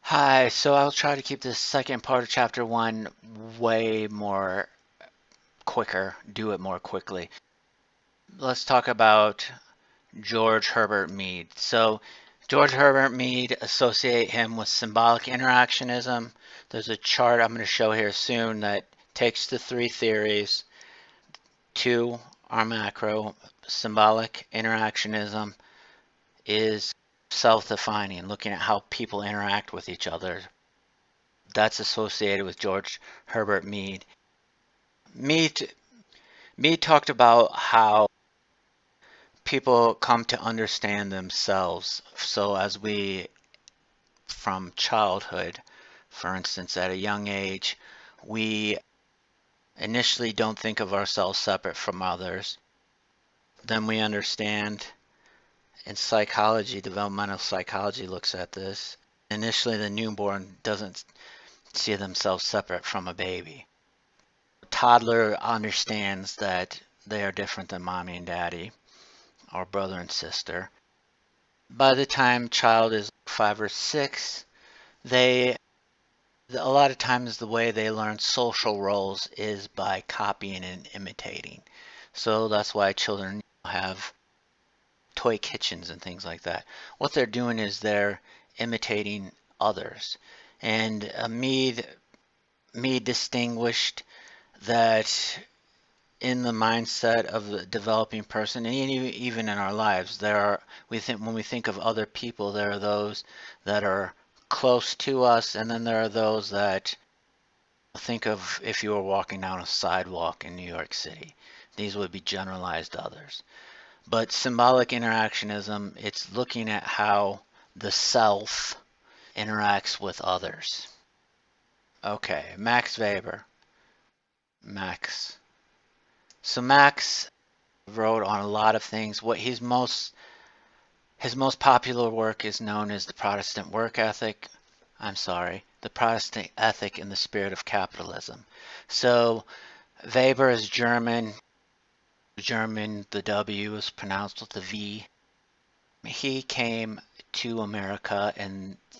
Hi, so I'll try to keep this second part of chapter one way more quicker, do it more quickly. Let's talk about George Herbert Mead. So, George Herbert Mead, associate him with symbolic interactionism. There's a chart I'm going to show here soon that takes the three theories. Two are macro, symbolic interactionism is self-defining, looking at how people interact with each other. That's associated with George Herbert Mead. Mead Mead talked about how people come to understand themselves. So as we, from childhood, for instance, at a young age, we initially don't think of ourselves separate from others. Then we understand, in psychology, developmental psychology looks at this. Initially, the newborn doesn't see themselves separate from a baby. Toddler understands that they are different than mommy and daddy, or brother and sister. By the time child is 5 or 6, they a lot of times the way they learn social roles is by copying and imitating. So that's why children have toy kitchens and things like that. What they're doing is they're imitating others. And Mead distinguished that in the mindset of the developing person, and even in our lives, we think when we think of other people, there are those that are close to us, and then there are those that think of if you were walking down a sidewalk in New York City. These would be generalized others. But symbolic interactionism, it's looking at how the self interacts with others. Okay, Max Weber. Max. So Max wrote on a lot of things. His most popular work is known as the Protestant work ethic. I'm sorry, the Protestant ethic in the spirit of capitalism. So Weber is German. German, the W is pronounced with the V. He came to America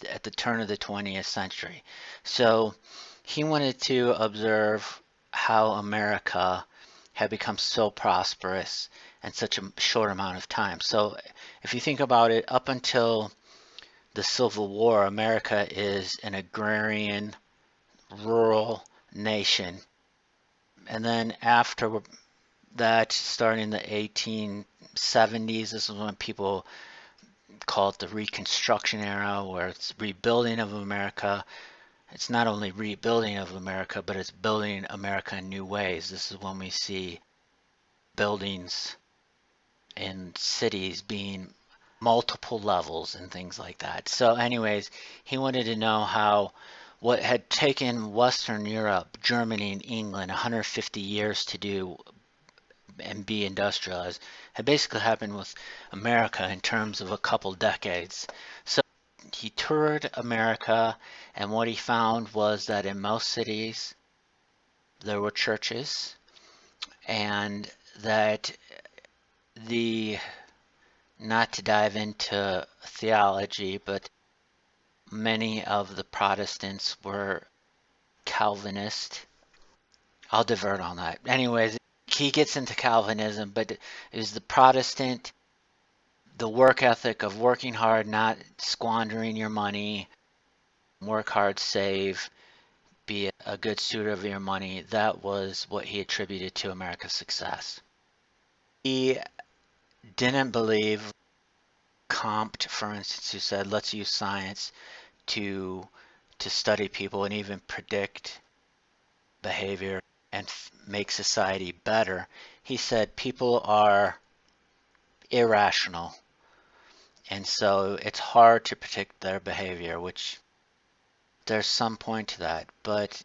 at the turn of the 20th century. So he wanted to observe how America had become so prosperous in such a short amount of time. So if you think about it, up until the Civil War, America is an agrarian, rural nation. And then after that, starting in the 1870s, this is when people call it the Reconstruction era, where it's rebuilding of America. It's not only rebuilding of America, but it's building America in new ways. This is when we see buildings in cities being multiple levels and things like that. So, anyways, he wanted to know how what had taken Western Europe, Germany, and England 150 years to do and be industrialized had basically happened with America in terms of a couple decades. So he toured America, and what he found was that in most cities there were churches, and that the not to dive into theology, but many of the Protestants were Calvinist. I'll divert on that. Anyways, he gets into Calvinism, but it is the Protestant, the work ethic of working hard, not squandering your money, work hard, save, be a good steward of your money. That was what he attributed to America's success. He didn't believe Comte, for instance, who said, let's use science to study people and even predict behavior and make society better. He said people are irrational, and so it's hard to predict their behavior, which there's some point to that, but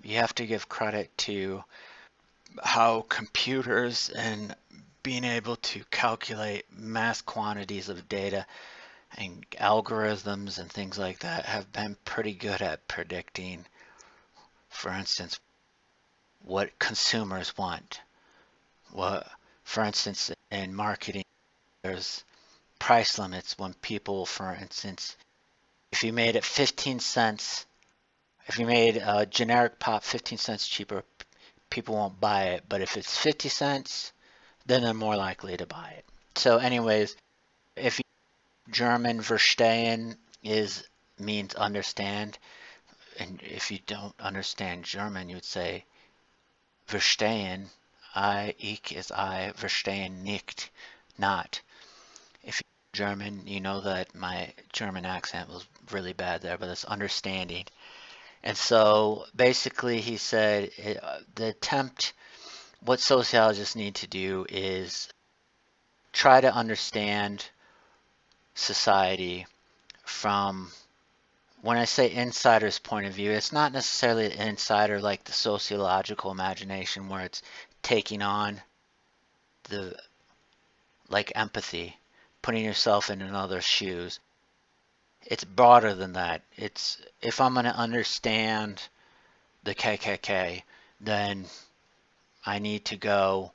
you have to give credit to how computers and being able to calculate mass quantities of data and algorithms and things like that have been pretty good at predicting, for instance, what consumers want. What, for instance, in marketing, there's price limits when people, for instance, If you made it 15 cents, if you made a generic pop 15 cents cheaper, people won't buy it. But if it's 50 cents, then they're more likely to buy it. So anyways, if you, German verstehen is means understand, and if you don't understand German, you would say verstehen. Ich is I, verstehen nicht, not. If you're German, you know that my German accent was really bad there, but it's understanding. And so basically, he said the attempt, what sociologists need to do is try to understand society from, when I say insider's point of view, it's not necessarily an insider like the sociological imagination where it's taking on the, like empathy, putting yourself in another's shoes. It's broader than that. It's, if I'm going to understand the KKK, then I need to go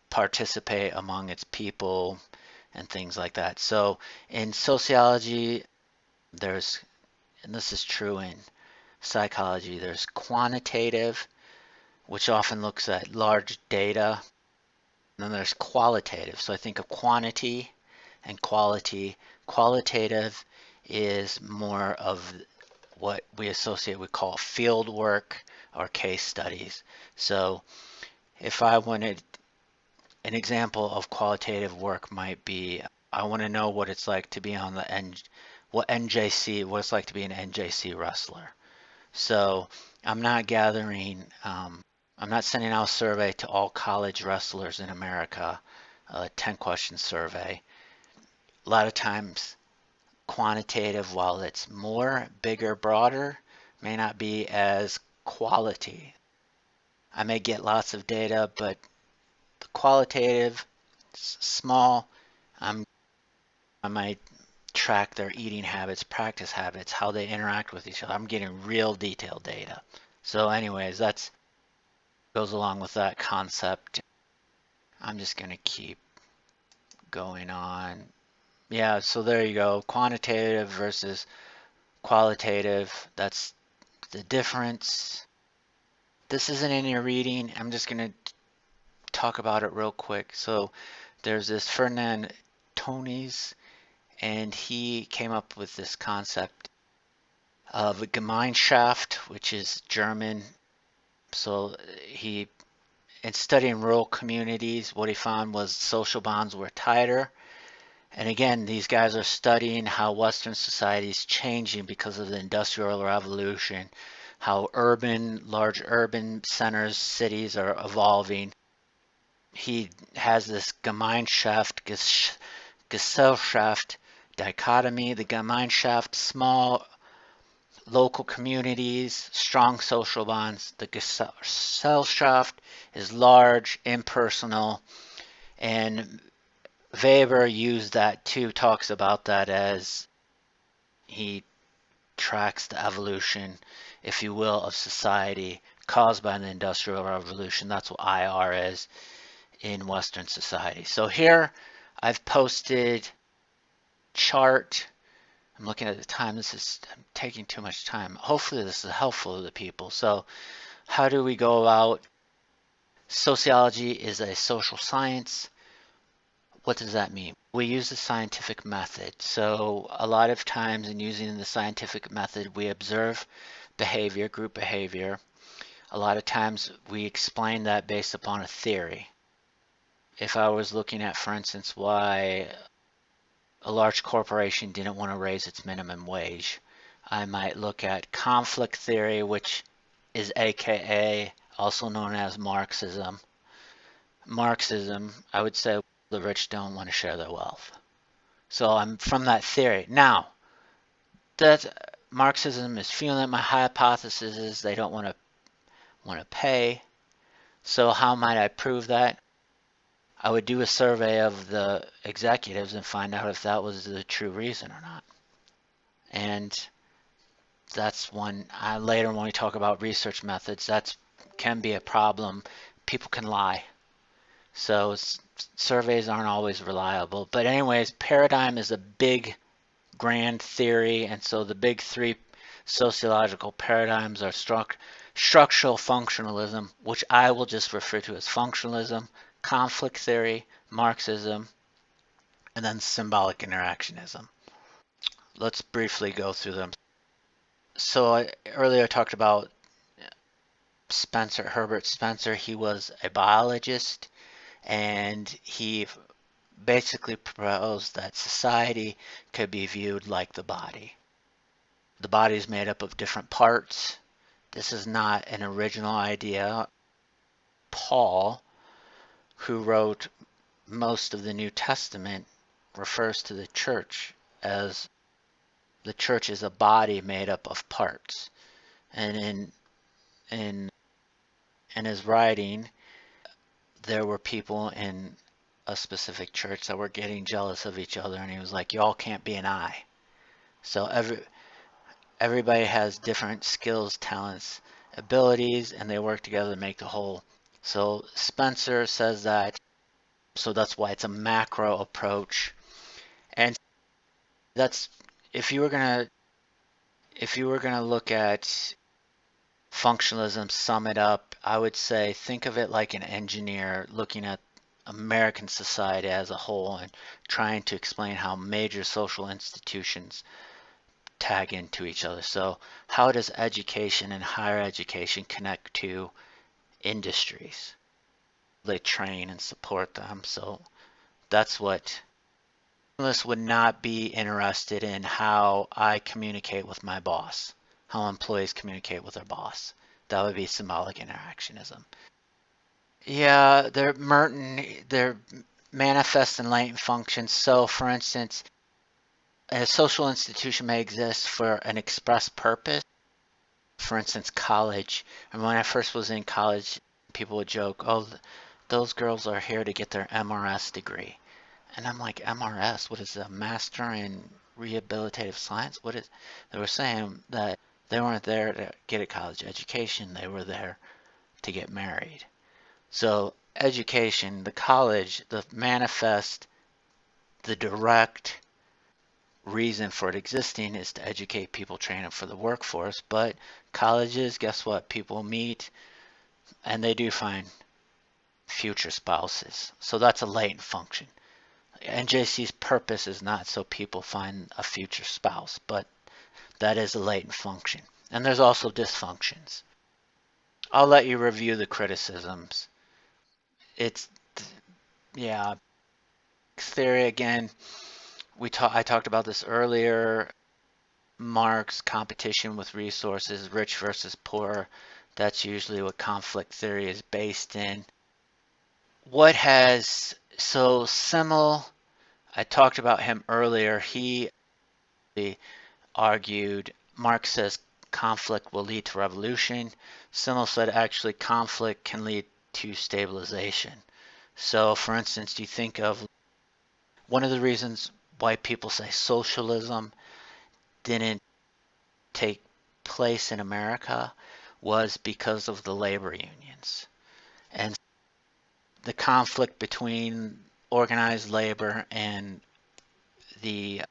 participate among its people and things like that. So in sociology, there's, and this is true in psychology, there's quantitative, which often looks at large data, and then there's qualitative. So I think of quantity and quality. Qualitative is more of what we associate, we call field work or case studies. So if I wanted, an example of qualitative work might be, I want to know what it's like to be on the what it's like to be an NJC wrestler. So I'm not gathering, I'm not sending out a survey to all college wrestlers in America, a 10 question survey. A lot of times quantitative, while it's more, bigger, broader, may not be as quality. I may get lots of data, but the qualitative, small, I might track their eating habits, practice habits, how they interact with each other. I'm getting real detailed data. So anyways, that's goes along with that concept. I'm just going to keep going on. Yeah, so there you go. Quantitative versus qualitative. That's the difference. This isn't in your reading. I'm just going to talk about it real quick. So there's this Ferdinand Tönnies, and he came up with this concept of a Gemeinschaft, which is German. So he, in studying rural communities, what he found was social bonds were tighter. And again, these guys are studying how Western society is changing because of the Industrial Revolution, how large urban centers, cities are evolving. He has this Gemeinschaft, Gesellschaft dichotomy. The Gemeinschaft, small local communities, strong social bonds. The Gesellschaft is large, impersonal, and Weber used that too, talks about that as he tracks the evolution, if you will, of society caused by the Industrial Revolution. That's what IR is in Western society. So here I've posted chart. I'm looking at the time. I'm taking too much time. Hopefully this is helpful to the people. So how do we go about? Sociology is a social science. What does that mean? We use the scientific method. So a lot of times in using the scientific method, we observe behavior, group behavior. A lot of times we explain that based upon a theory. If I was looking at, for instance, why a large corporation didn't want to raise its minimum wage, I might look at conflict theory, which is AKA, also known as Marxism. Marxism, I would say the rich don't want to share their wealth. So I'm from that theory. Now, that Marxism is feeling that my hypothesis is they don't want to pay. So how might I prove that? I would do a survey of the executives and find out if that was the true reason or not. And that's one, later when we talk about research methods, that can be a problem. People can lie. So surveys aren't always reliable. But anyways, paradigm is a big grand theory. And so the big three sociological paradigms are structural functionalism, which I will just refer to as functionalism, conflict theory, Marxism, and then symbolic interactionism. Let's briefly go through them. So I earlier talked about Herbert Spencer. He was a biologist, and he basically proposed that society could be viewed like the body. The body is made up of different parts. This is not an original idea. Paul, who wrote most of the New Testament, refers to the church as the church is a body made up of parts. And in his writing, there were people in a specific church that were getting jealous of each other, and he was like, y'all can't be an eye. So everybody has different skills, talents, abilities, and they work together to make the whole. So Spencer says that, so that's why it's a macro approach. And that's if you were gonna look at functionalism, sum it up, I would say think of it like an engineer looking at American society as a whole and trying to explain how major social institutions tag into each other. So how does education and higher education connect to industries? They train and support them. So that's what journalists would not be interested in how I communicate with my boss, how employees communicate with their boss. That would be symbolic interactionism. Yeah, they're manifest and latent functions. So for instance, a social institution may exist for an express purpose. For instance, college. And when I first was in college, people would joke, oh, those girls are here to get their MRS degree. And I'm like, MRS? What is a Master in Rehabilitative Science? What is? They were saying that they weren't there to get a college education. They were there to get married. So education, the college, the manifest, the direct reason for it existing is to educate people, train them for the workforce. But colleges, guess what? People meet and they do find future spouses. So that's a latent function. NJC's purpose is not so people find a future spouse, but that is a latent function. And there's also dysfunctions. I'll let you review the criticisms. It's, yeah, theory again. I talked about this earlier. Marx, competition with resources, rich versus poor. That's usually what conflict theory is based in. Simmel, I talked about him earlier. He argued, Marx says conflict will lead to revolution. Simmel said actually conflict can lead to stabilization. So for instance, you think of one of the reasons why people say socialism didn't take place in America was because of the labor unions. And the conflict between organized labor and the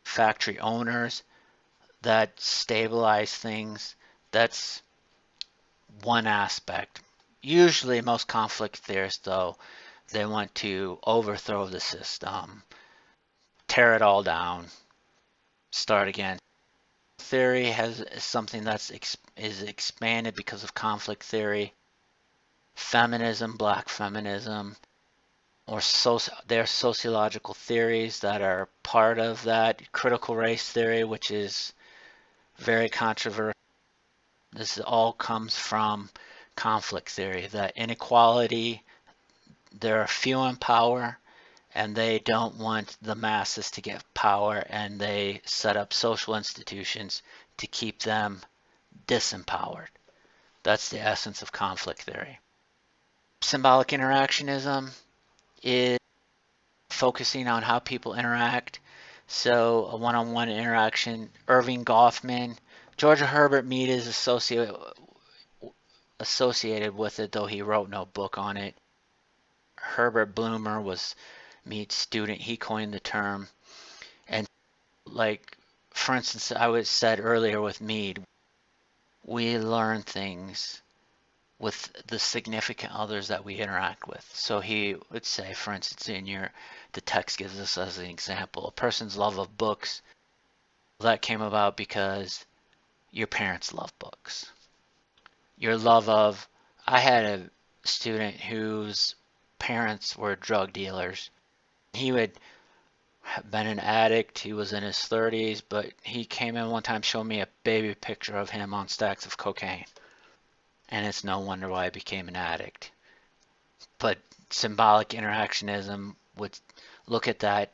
factory owners that stabilize things, that's one aspect. Usually most conflict theorists, though, they want to overthrow the system, tear it all down, start again. Theory has something is expanded because of conflict theory. Feminism, black feminism, or there are sociological theories that are part of that. Critical race theory, which is very controversial. This all comes from conflict theory, that inequality, there are few in power, and they don't want the masses to get power, and they set up social institutions to keep them disempowered. That's the essence of conflict theory. Symbolic interactionism is focusing on how people interact. So a one-on-one interaction. Irving Goffman, Georgia Herbert Mead is associated with it, though he wrote no book on it. Herbert Bloomer was Mead's student. He coined the term. And Like, for instance, I was said earlier with Mead, we learn things with the significant others that we interact with. So he would say, for instance, the text gives us as an example, a person's love of books, that came about because your parents love books. Your love of, I had a student whose parents were drug dealers. He would have been an addict. He was in his 30s, but he came in one time, showed me a baby picture of him on stacks of cocaine. And it's no wonder why he became an addict. But symbolic interactionism would look at that.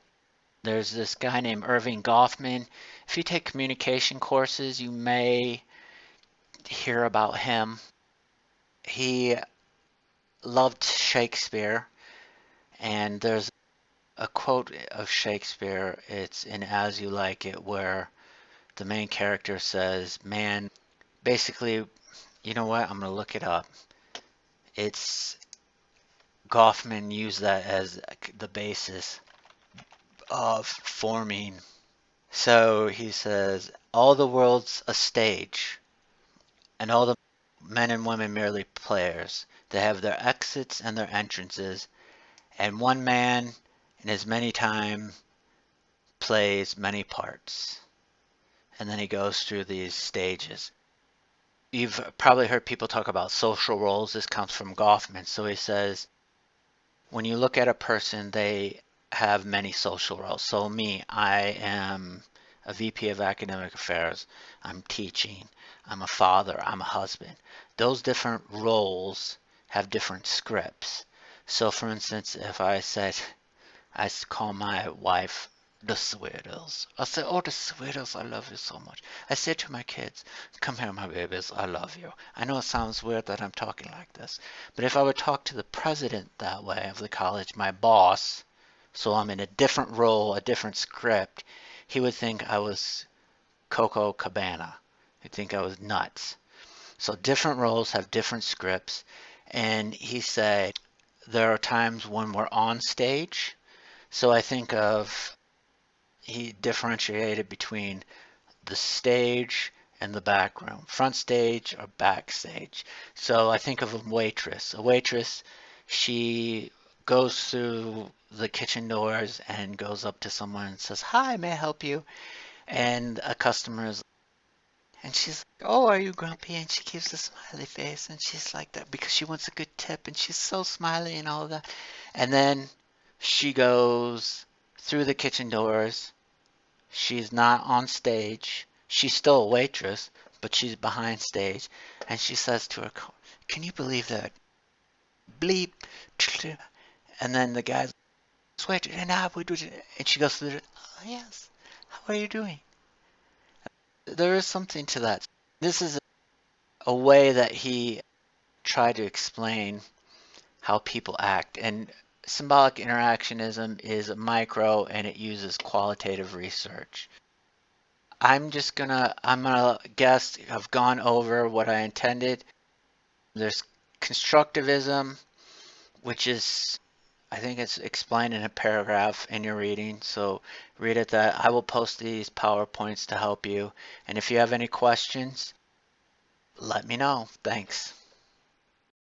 There's this guy named Irving Goffman. If you take communication courses, you may hear about him. He loved Shakespeare, and there's a quote of Shakespeare. It's in As You Like It, where the main character says, man, basically, you know what? I'm going to look it up. It's Goffman used that as the basis of forming. So he says, all the world's a stage, and all the men and women merely players. They have their exits and their entrances, and one man in his many time plays many parts. And then he goes through these stages. You've probably heard people talk about social roles. This comes from Goffman. So he says, when you look at a person, they have many social roles. So me, I am a VP of Academic Affairs. I'm teaching. I'm a father. I'm a husband. Those different roles have different scripts. So for instance, if I said, I call my wife the Sweetles. I say, oh, the Sweetles, I love you so much. I say to my kids, come here, my babies, I love you. I know it sounds weird that I'm talking like this, but if I would talk to the president that way of the college, my boss, so I'm in a different role, a different script, he would think I was Coco Cabana. He'd think I was nuts. So different roles have different scripts, and he said there are times when we're on stage. So I think of, he differentiated between the stage and the back room, front stage or backstage. So I think of a waitress. A waitress, she goes through the kitchen doors and goes up to someone and says, "Hi, may I help you?" And a customer is, and she's like, "Oh, are you grumpy?" And she gives a smiley face, and she's like that because she wants a good tip, and she's so smiley and all of that. And then she goes through the kitchen doors. She's not on stage. She's still a waitress, but she's behind stage. And she says to her, "Can you believe that? Bleep." And then the guy's, "Wait, and I would do it." And she goes through it. "Oh, yes. How are you doing?" There is something to that. This is a way that he tried to explain how people act. And symbolic interactionism is micro and it uses qualitative research. I'm gonna guess I've gone over what I intended. There's constructivism, which is, I think it's explained in a paragraph in your reading. So read it that. I will post these PowerPoints to help you. And if you have any questions, let me know. Thanks.